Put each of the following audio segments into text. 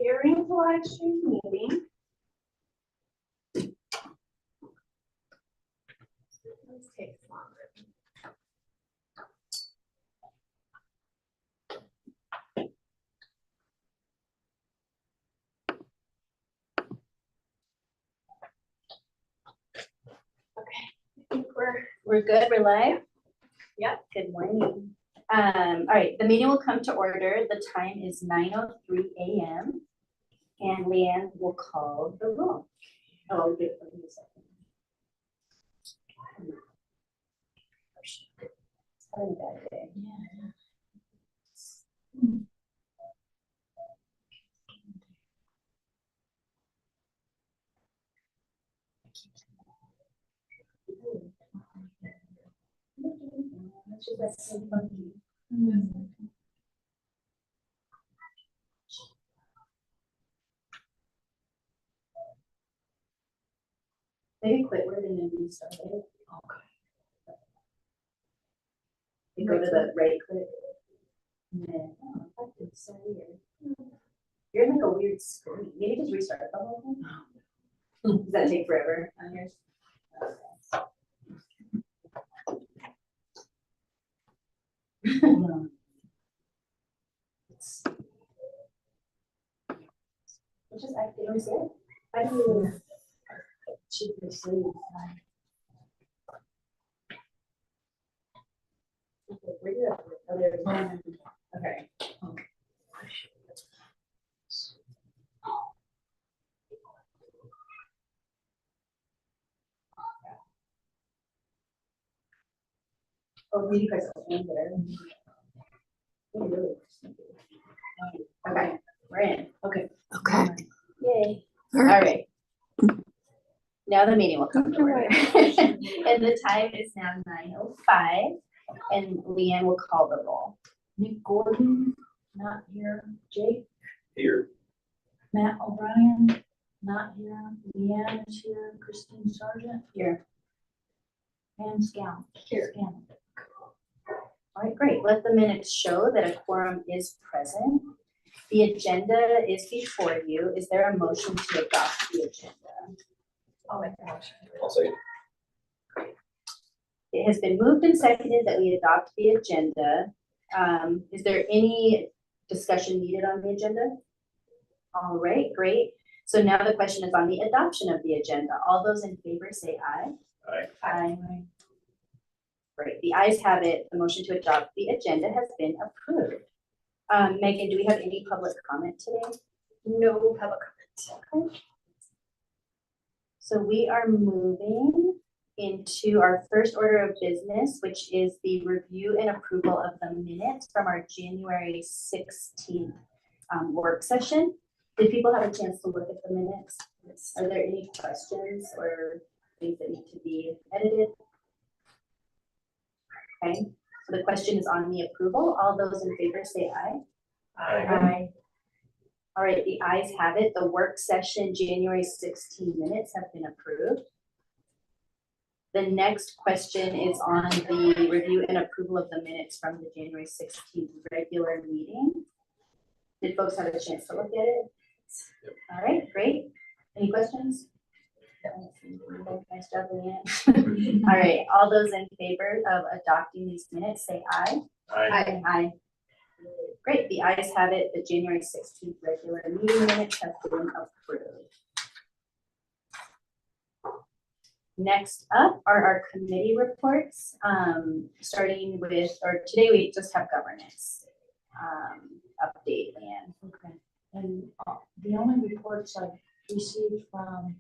preparing the live stream meeting. This takes longer. Okay, I think We're good, we're live? Yep. Good morning. All right, the meeting will come to order. The time is 9:03 a.m. And Leanne will call the roll. Oh, I'll give them a second. Having a bad day. That's so funny. Maybe quit where and then restart it. Okay. You go to the right click. And then, oh, that's so weird. You're in like a weird screen. Maybe just restart the whole thing. Does that take forever on yours? Hold on. It's just acting. Let me see it. I don't even. Should be asleep. Okay, where do you have it? Oh, there it is. Okay. Oh, maybe press open there. Okay, we're in. Okay. Okay. Yay. All right. Now the meeting will come to order. And the time is now 9:05, and Leanne will call the roll. Nick Gordon, not here. Jake, Here. Matt O'Brien, not here. Leanne is here. Christine Sargent, Here. and Scout. Here. Scout. All right, great. Let the minutes show that a quorum is present. The agenda is before you. Is there a motion to adopt the agenda? I'll make the motion. I'll say. It has been moved and seconded that we adopt the agenda. Is there any discussion needed on the agenda? All right, great. So now the question is on the adoption of the agenda. All those in favor say aye. Aye. Aye. Great, the ayes have it. The motion to adopt the agenda has been approved. Megan, do we have any public comment today? No public comment. Okay. So we are moving into our first order of business, which is the review and approval of the minutes from our January 16th work session. Did people have a chance to look at the minutes? Are there any questions or things that need to be edited? Okay, so the question is on the approval. All those in favor say aye. Aye. All right, the ayes have it. The work session January 16 minutes have been approved. The next question is on the review and approval of the minutes from the January 16th regular meeting. Did folks have a chance to look at it? Yep. All right, great. Any questions? Nice job, Leanne. All right, all those in favor of adopting these minutes, say aye. Aye. Aye. Great, the ayes have it. The January 16th regular meeting minutes have been approved. Next up are our committee reports, starting with, or today we just have governance update, Leanne. Okay. And the only reports I've received from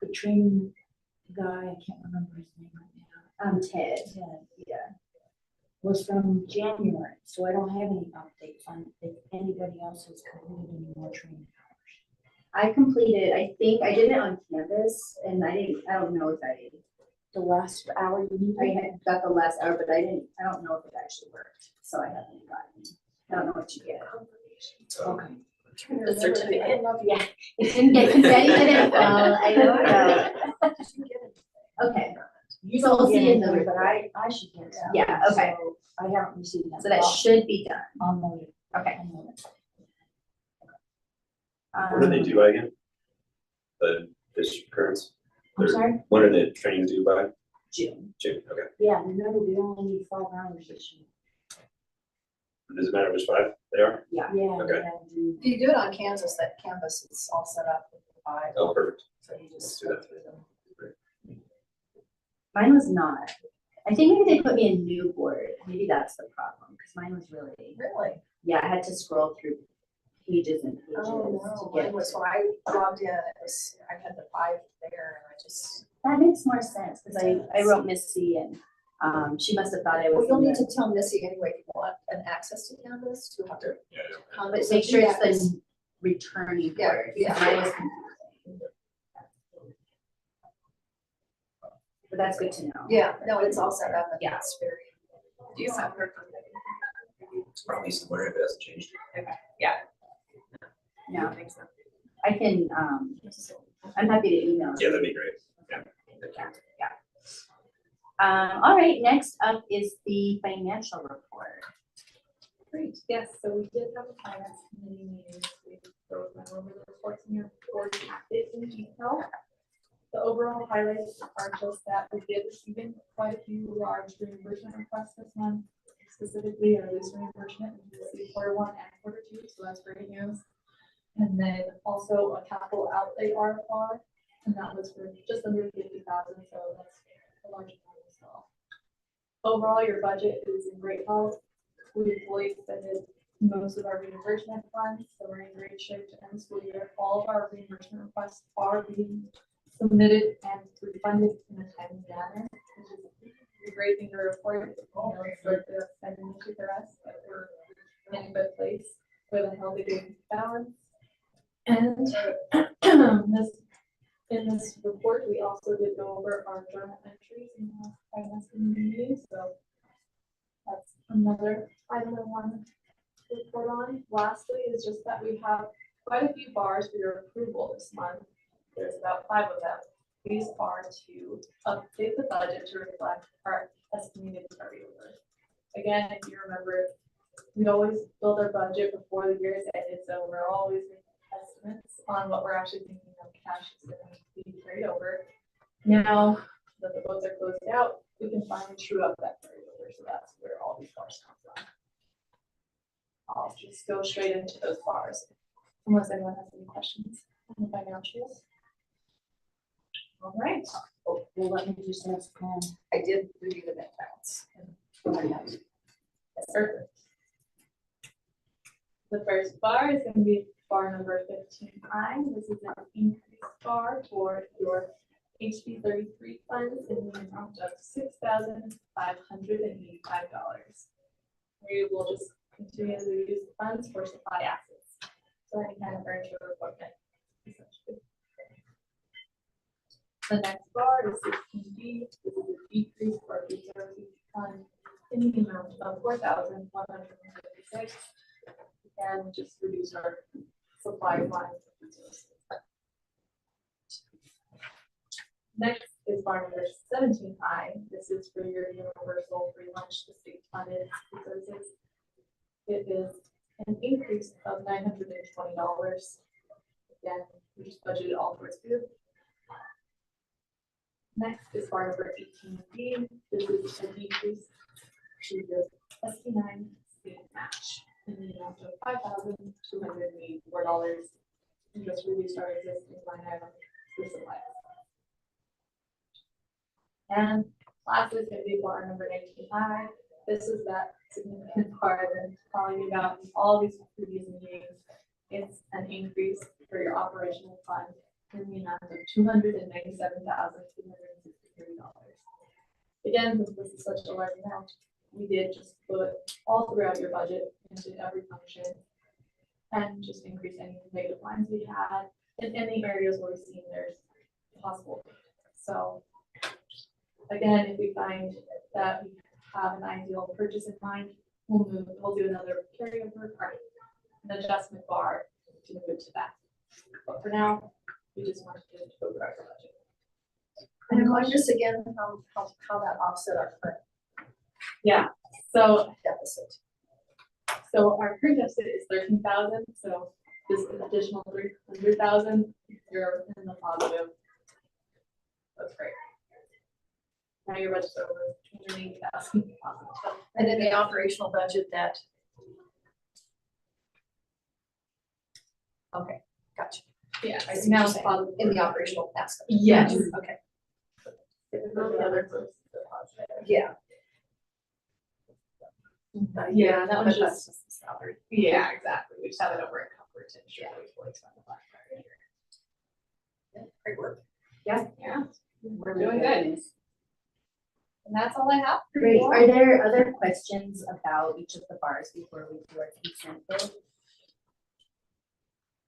the training guy, I can't remember his name right now. Ted. Yeah. Was from January, so I don't have any updates on if anybody else has completed any more training hours. I completed, I think I did it on Canvas, and I don't know if The last hour you need. I had got the last hour, but I don't know if it actually worked, so I haven't gotten, I don't know what you get. Okay. The certificate. Yeah, it didn't get, Daddy didn't fall, I don't know. Okay, You So don't we'll get see in it, the but I should get some. Yeah, okay. So I haven't received that. so that should be done. On the. Okay. on the- What do they do by again? The fish currents? I'm sorry, When are the trainings due by? June. June, okay. Yeah, remember, we only need 5 hours this year. Does it matter which 5 they are? Yeah. Okay. If you do it on Canvas, that canvas is all set up with the 5, Oh, perfect. so you just Let's do go that. through them. Mine was not. I think maybe they put me in new board. Maybe that's the problem, because mine was really, Really? yeah, I had to scroll through pages and pages Oh, to no, get. mine was when I logged in, I had the 5 there and I just. That makes more sense, because I wrote Missy and, she must have thought I Well, was. you'll in need the- to tell Missy anyway, if you want an access to Canvas, you'll have to. But make sure it's the returning Yeah, board. yeah. Mine was confusing. But that's good to know. Yeah, no, it's all set up and Yeah. it's very. Do you have her? It's probably somewhere if it hasn't changed. No, I think so. I can, I'm happy to email. Yeah, that'd be great. All right, next up is the financial report. Great, yes, so we did have a finance committee meeting, we went over the reports in your board packet in detail. The overall highlights are just that we did receive in quite a few large reimbursement requests this month, specifically our lease reimbursement, we received Q1 and Q2, so that's great news. And then also a capital outlay RFR, and that was for just under 50,000, so that's a large amount as well. Overall, your budget is in great health. We've fully expended most of our reimbursement funds, so we're in great shape to end the school year. All of our reimbursement requests are being submitted and refunded in a timely manner, which is a great thing to report. You know, it's sort of spending issue for us, but we're in a good place with a healthy balance. And in this report, we also did go over our journal entries in the finance committee meeting, so that's another item I want to report on. Lastly is just that we have quite a few bars for your approval this month. There's about 5 of them. These are to update the budget to reflect our estimated carryover. Again, if you remember, we always build our budget before the year is ended, so we're always making estimates on what we're actually thinking of cash is going to be carried over. Now that the books are closed out, we can finally true up that carryover, so that's where all these bars come from. I'll just go straight into those bars, unless anyone has any questions on the financials. All right. Well, let me just ask, I did review the net balance. Yes, sir. The first bar is going to be bar number 15I. This is an increased bar for your HB 33 funds in the amount of $6,585. We will just continue to use the funds for supply assets. So any kind of furniture or equipment, essentially. The next bar is 16B. This is a decrease for the reserve fund in the amount of $4,156. And just reduce our supply line. Next is bar number 17I. This is for your universal free lunch to state funded services. It is an increase of $920. Again, we just budgeted all towards food. Next is bar number 18B. This is a decrease to your SB9 state match in the amount of $5,284, and just reduce our existing line item for supplies. And lastly is going to be bar number 19I. This is that significant bar that I'm telling you about in all these previous meetings. It's an increase for your operational fund in the amount of $297,263. Again, since this is such a large amount, we did just put all throughout your budget into every function and just increase any negative lines we had in any areas where we've seen there's possible. So again, if we find that we have an ideal purchase in mind, we'll do another carryover or an adjustment bar to move to that. But for now, we just wanted to go over our budget. And remind us again how that offset our current Yeah, so deficit. our current deficit is 13,000, so this additional 300,000, you're in the positive. That's great. Now your budget's over 280,000 positive. And in the operational budget that. Okay, gotcha. Yeah, I see now what it's you're saying. positive. In the operational aspect. Yes. Okay. The other folks, they're positive. Yeah. Yeah, that was But that's just, the salary. yeah, exactly. We just have it over encumbered to ensure we fully spend the last part of the year. Great work. Yeah, we're doing good. And that's all I have. for Great. you all. Are there other questions about each of the bars before we do our consent vote?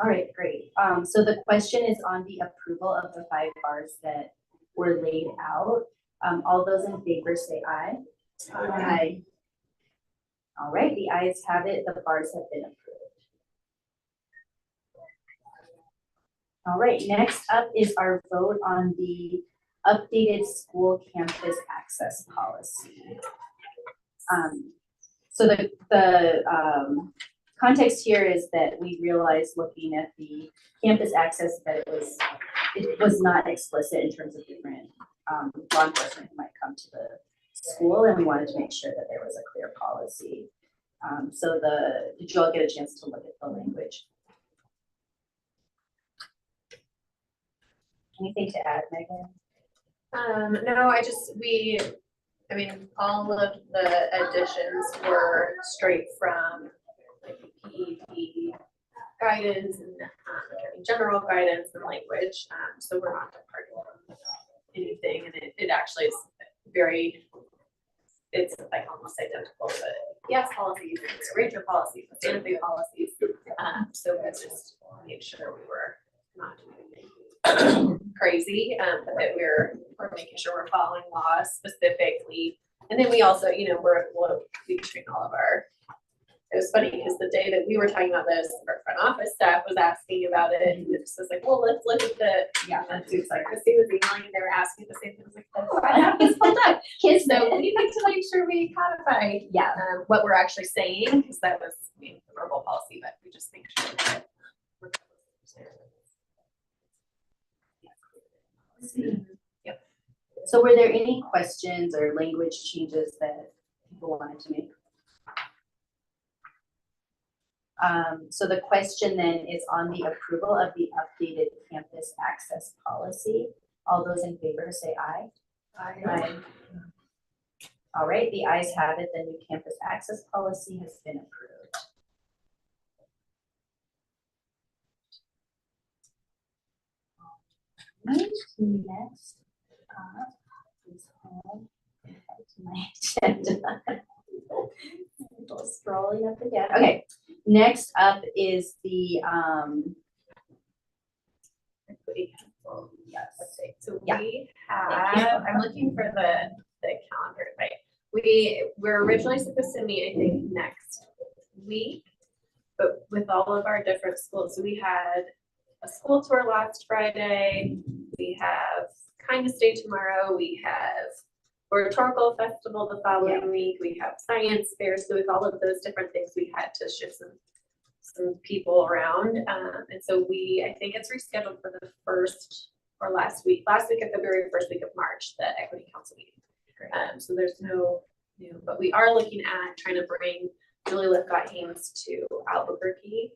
All right, great. So the question is on the approval of the 5 bars that were laid out. All those in favor say aye. Aye. All right, the ayes have it. The bars have been approved. All right, next up is our vote on the updated school campus access policy. So the context here is that we realized looking at the campus access that it was not explicit in terms of different law enforcement who might come to the school, and we wanted to make sure that there was a clear policy. So did you all get a chance to look at the language? Anything to add, Megan? No, I mean, all of the additions were straight from like PEP guidance and attorney general guidance and language. So we're not departing from anything, and it actually is it's like almost identical to yes policies, it's Rachel policies, the Santa Fe policies. So we just made sure we were not doing anything crazy, but that we're making sure we're following laws specifically. And then we also, we train all of our, it was funny because the day that we were talking about this, our front office staff was asking about it, and it just was like, well, let's look at the, and it was like, Christy was emailing, they were asking the same thing. I was like, oh, I have this pulled up. Kids, So we need to make sure we codify yeah. what we're actually saying, because that was the verbal policy, but we just make sure that we're. Yep. So were there any questions or language changes that people wanted to make? So the question then is on the approval of the updated campus access policy. All those in favor say aye. Aye. All right, the ayes have it. The new campus access policy has been approved. Right, next up is home. To my agenda. Scrolling up again. Okay, next up is the Equity Council. Yes. So Yeah. we have, I'm looking for the calendar, right? We're originally supposed to meet, I think, next week, but with all of our different schools. So we had a school tour last Friday. We have Kindness Day tomorrow. We have Rhetorical Festival the following week. We have science fair. So with all of those different things, we had to shift some people around. And so I think it's rescheduled for the last week of February, first week of March, the Equity Council meeting. So there's no new, but we are looking at trying to bring Julie Lifcott-Haynes to Albuquerque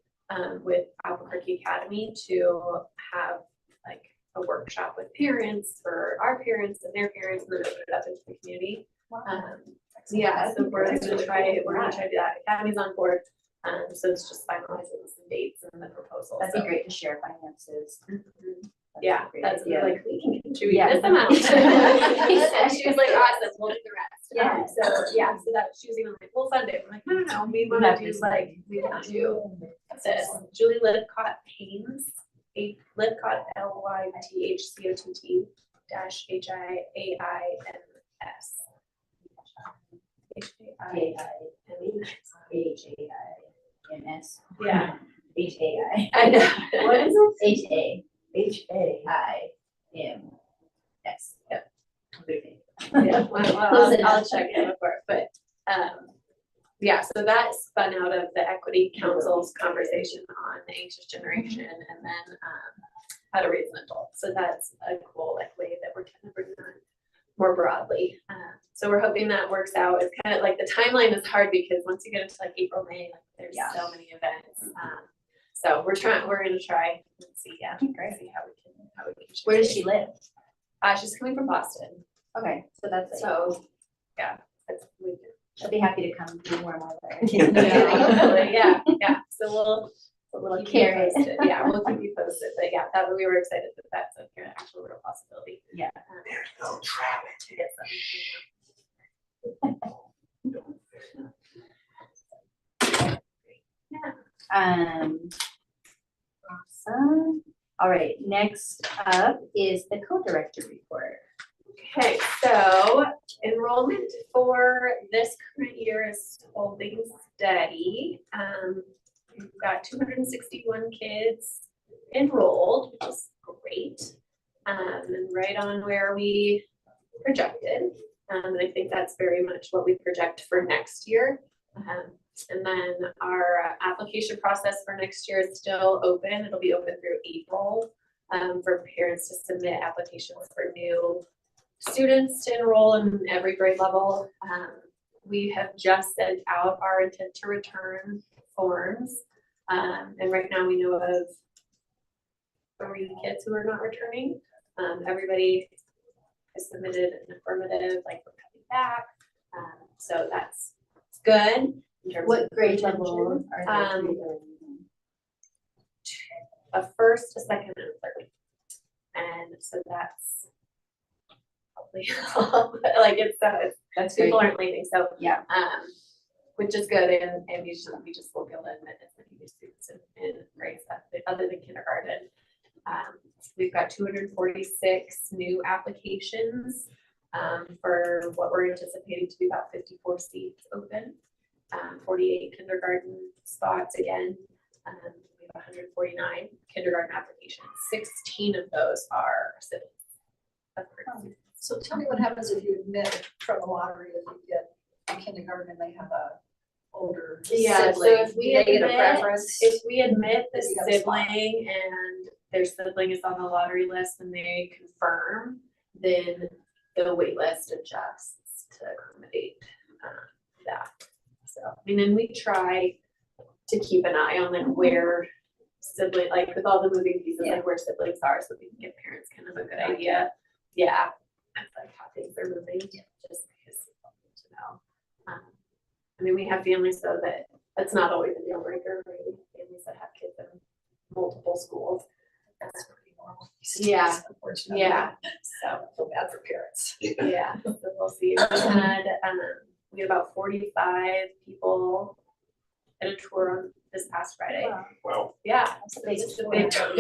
with Albuquerque Academy to have like a workshop with parents for our parents and their parents, and then open it up into the community. Yeah, so we're gonna try to do that. Academy's on board. So it's just finalizing some dates and the proposal. that'd be great to share finances. Yeah, a great that's idea. like, we can contribute Yeah. this amount. And she was like, awesome, we'll do the rest. Yeah. So that she was even like, we'll fund it. I'm like, no, we wanna do like, we wanna do this. Julie Lifcott-Haynes, Lifcott, LYTHCOTT HIAINS. H-A-I-N-S. Yeah, H-A-I. I know. What is it? H-A-H-A-I-M-S. Yep. Yeah, well, I'll check it before, but yeah, so that spun out of the Equity Council's conversation on the anxious generation and then how to raise an adult. So that's a cool like way that we're kind of bringing that more broadly. So we're hoping that works out. It's kind of like the timeline is hard because once you get into like April, May, like there's so many events. So we're gonna try and see, Great. see how we can. Where does she live? She's coming from Boston. Okay, so that's it. So, yeah, that's, She'll be happy to come do warm weather. yeah, so we'll A little keep you carrot. posted. Yeah, we'll keep you posted, but yeah, that, we were excited that that's an actual real possibility. Yeah. There's no traffic. To get some. Yeah. Awesome. All right, next up is the co-director report. Okay, so enrollment for this current year is holding steady. We've got 261 kids enrolled, which is great. And right on where we projected. And I think that's very much what we project for next year. And then our application process for next year is still open. It'll be open through April for parents to submit applications for new students to enroll in every grade level. We have just sent out our intent to return forms. And right now we know of 3 kids who are not returning. Everybody has submitted an affirmative, like we're coming back. So that's good. In terms What of grade retention. level are they? A first, a second, and a third. And so that's probably like That's great. people aren't leaving, so Yeah. which is good, and we just won't be able to admit as many new students in grades other than kindergarten. We've got 246 new applications for what we're anticipating to be about 54 seats open. 48 kindergarten spots again. We have 149 kindergarten applications. 16 of those are siblings. So tell me what happens if you admit from the lottery, if you get a kindergarten and they have a older Yeah, sibling, so if we do they get a admit, preference? if we admit the You got a spot. sibling and their sibling is on the lottery list and they confirm, then the wait list adjusts to accommodate that. So, I mean, and we try to keep an eye on like where sibling, like with all the moving pieces, like where siblings are, so we can give parents kind of a good idea. Yeah, that's like how things are moving, just because people need to know. I mean, we have families though that's not always a deal breaker, right? Families that have kids in multiple schools. That's pretty normal. Yeah. Unfortunately. Yeah, so. I feel bad for parents. Yeah, so we'll see. We had about 45 people at a tour on this past Friday. Wow. Well, Yeah. That's a big It's just a tour. big tour.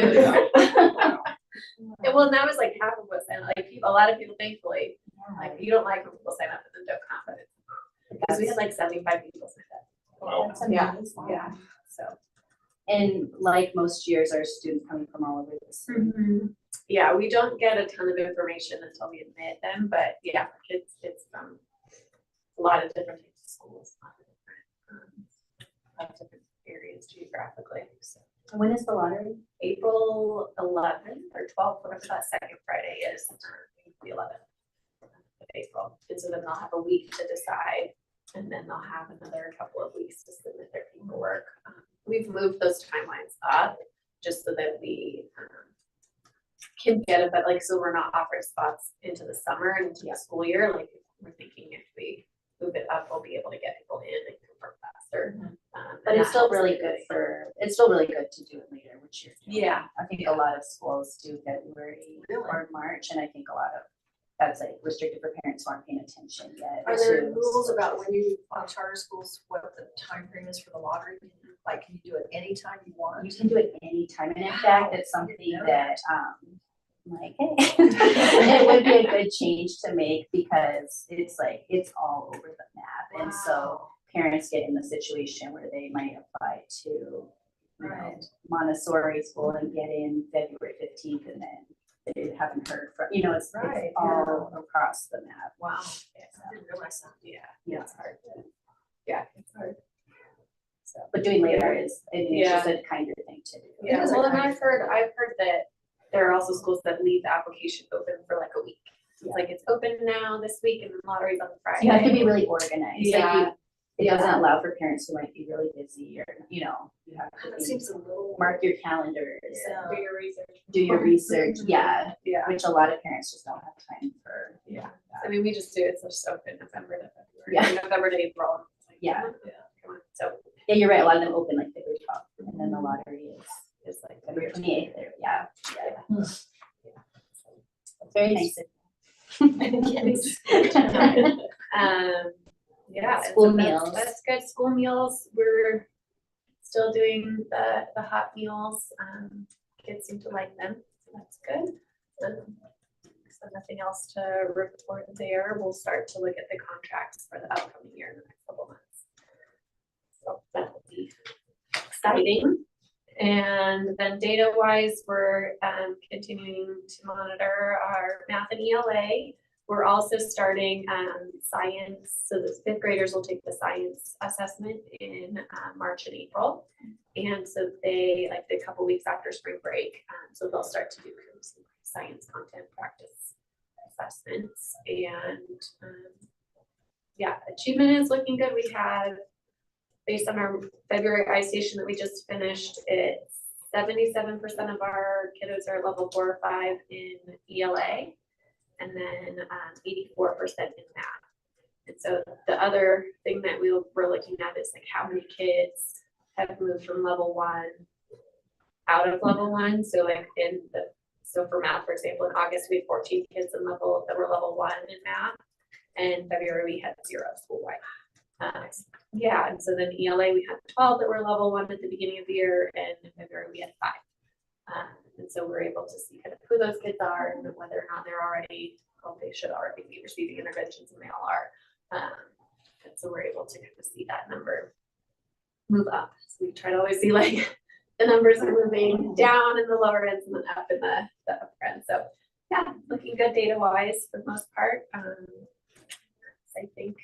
And well, and that was like half of what signed, like a lot of people, thankfully, like you don't like when people sign up and then don't come, but because we had like 75 people sign up. well, That's Yeah. amazing. Yeah, so. And like most years, our students coming from all over the state. Yeah, we don't get a ton of information until we admit them, but yeah, it's from a lot of different types of schools, a lot of different areas geographically. So When is the lottery? April 11th or 12th, whatever that second Friday is, the 11th of April. And so then they'll have a week to decide, and then they'll have another couple of weeks to submit their paperwork. We've moved those timelines up just so that we can get it, but like, so we're not offering spots into the summer and into the school year. Like we're thinking if we move it up, we'll be able to get people in and confirm faster. But and it's that still helps really everybody. good it's still really good to do it later, which you're doing. Yeah. I think a lot of schools do February or March, and I think a lot of that's like restricted for parents who aren't paying attention yet. Are there to- rules about when you, on charter schools, what the time frame is for the lottery? Like, can you do it anytime you want? You can do it anytime, and in fact, it's something know that, like, hey, it would be a good change to make because it's like, it's all over the map. And so parents get in the situation where they might apply to, you know, Right. Montessori school and get in February 15th and then they haven't heard from, you know, it's Right, all across the map. Wow, I didn't realize that. Yeah, Yeah. it's hard to, yeah, it's hard. But doing later is, I mean, it's Yeah. just a kinder thing to do. Yeah, is a well, and kind I've heard that there are also schools that leave the application open for like a week. So it's like it's open now this week and the lottery's on Friday. You have to be really organized. Like Yeah. it doesn't allow for parents who might be really busy or, you know, you have to It be- seems a little. mark your calendars, Yeah. Do your research. do your research, yeah, Yeah, which a lot of parents just don't have time for. yeah. I mean, we just do, it's just open November to February, Yeah. November to April. It's like, Yeah. come on. So Yeah, you're right, a lot of them open like February 12th, and then the lottery is it's like February 28th, there, yeah. Hmm. Very nice. Yeah. and School so that's- meals. That's good. School meals, we're still doing the hot meals. Kids seem to like them, so that's good. So nothing else to report there. We'll start to look at the contracts for the upcoming year in the next couple months. So that will be exciting. And then data wise, we're continuing to monitor our math and ELA. We're also starting science, so the fifth graders will take the science assessment in March and April. And so they, like a couple weeks after spring break, so they'll start to do some science content practice assessments. And yeah, achievement is looking good. We have, based on our February I-Station that we just finished, it's 77% of our kiddos are level 4 or 5 in ELA, and then 84% in math. And so the other thing that we're looking at is like how many kids have moved from level 1 out of level 1. So like so for math, for example, in August, we had 14 kids that were level 1 in math, and in February we had 0 school-wide. Yeah, and so then ELA, we had 12 that were level 1 at the beginning of the year, and in February we had 5. And so we're able to see kind of who those kids are and whether or not they're already, well, they should already be receiving interventions, and they all are. And so we're able to kind of see that number move up. So we try to always see like the numbers are moving down in the lower ends and then up in the upper end. So yeah, looking good data wise for the most part. I think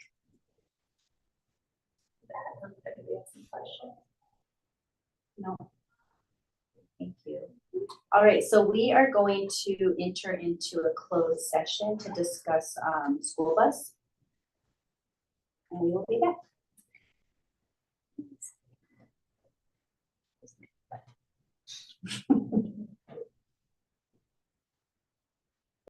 that we have some questions. No. Thank you. All right, so we are going to enter into a closed session to discuss school bus. And we will be back.